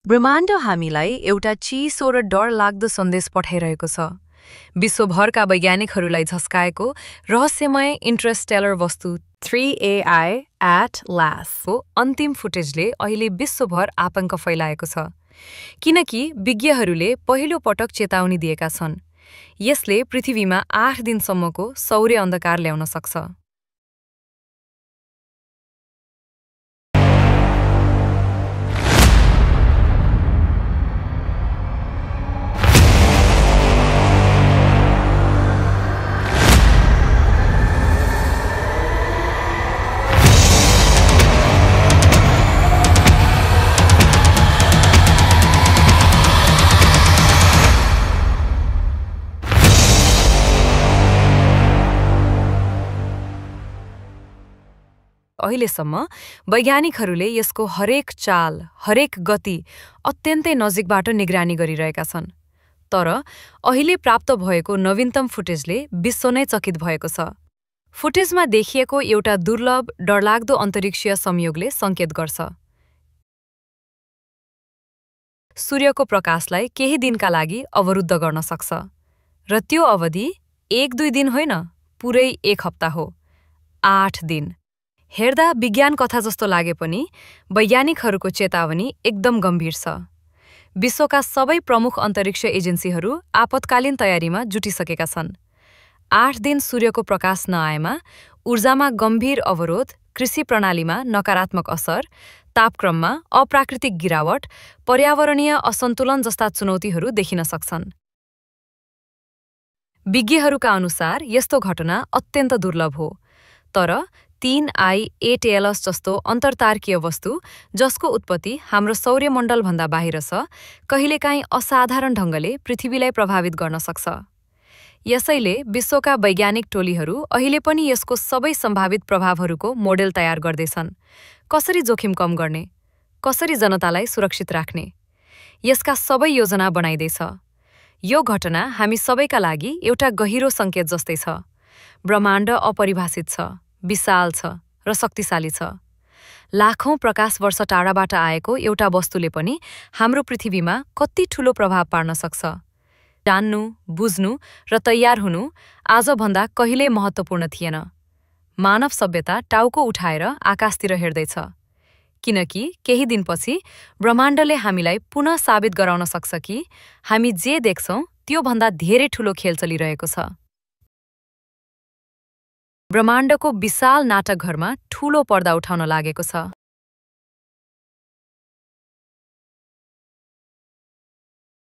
ब्रह्माण्ड हामीलाई एउटा चिसो र डरलाग्दो सन्देश पठाइरहेको छ। विश्वभरका वैज्ञानिकहरूलाई झस्काएको रहस्यमय इन्टरस्टेलर वस्तु 3AI at last को अन्तिम फुटेजले अहिले विश्वभर आतंक फैलाएको छ, किनकि विज्ञहरूले पहिलो पटक चेतावनी दिएका छन्। यसले पृथ्वीमा 8 दिनसम्मको सौर्य अन्धकार ल्याउन सक्छ। अहिलेसम्म वैज्ञानिकहरूले यसको हरेक चाल, हरेक गति अत्यन्तै नजिकबाट निगरानी गरिरहेका छन्। तर अहिले प्राप्त भएको नवीनतम फुटेजले विश्व नै चकित भएको छ। फुटेजमा देखिएको एउटा दुर्लभ, डरलाग्दो अन्तरिक्षीय संयोगले सङ्केत गर्छ। सूर्यको प्रकाशलाई केही दिनका लागि अवरुद्ध गर्न सक्छ, र त्यो अवधि 1-2 दिन होइन, पुरै 1 हप्ता हो। 8 दिन। हेर्दा विज्ञान कथा जस्तो लागे पनि वैज्ञानिकहरूको चेतावनी एकदम गम्भीर छ। विश्वका सबै प्रमुख अन्तरिक्ष एजेन्सीहरू आपतकालीन तयारीमा जुटिसकेका छन्। 8 दिन सूर्यको प्रकाश नआएमा ऊर्जामा गम्भीर अवरोध, कृषि प्रणालीमा नकारात्मक असर, तापक्रममा अप्राकृतिक गिरावट, पर्यावरणीय असन्तुलन जस्ता चुनौतीहरू देखिन सक्छन्। विज्ञहरूका अनुसार यस्तो घटना अत्यन्त दुर्लभ हो, तर 3I जस्तो अन्तर्तारकीय वस्तु, जसको उत्पत्ति हाम्रो सौर्यमण्डलभन्दा बाहिर छ, कहिलेकाहीँ असाधारण ढङ्गले पृथ्वीलाई प्रभावित गर्न सक्छ। यसैले विश्वका वैज्ञानिक टोलीहरू अहिले पनि यसको सबै सम्भावित प्रभावहरूको मोडेल तयार गर्दैछन्। कसरी जोखिम कम गर्ने, कसरी जनतालाई सुरक्षित राख्ने, यसका सबै योजना बनाइदैछ। यो घटना हामी सबैका लागि एउटा गहिरो सङ्केत जस्तै छ। ब्रह्माण्ड अपरिभाषित छ, विशाल छ र शक्तिशाली छ। लाखौं प्रकाश वर्ष टाढाबाट आएको एउटा वस्तुले पनि हाम्रो पृथ्वीमा कति ठूलो प्रभाव पार्न सक्छ। जान्नु, बुझ्नु र तयार हुनु आजभन्दा कहिल्यै महत्त्वपूर्ण थिएन। मानव सभ्यता टाउको उठाएर आकाशतिर हेर्दैछ, किनकि केही दिनपछि ब्रह्माण्डले हामीलाई पुनः साबित गराउन सक्छ कि हामी जे देख्छौं त्योभन्दा धेरै ठूलो खेल चलिरहेको छ। ब्रह्माण्डको विशाल नाटकघरमा ठूलो पर्दा उठाउन लागेको छ।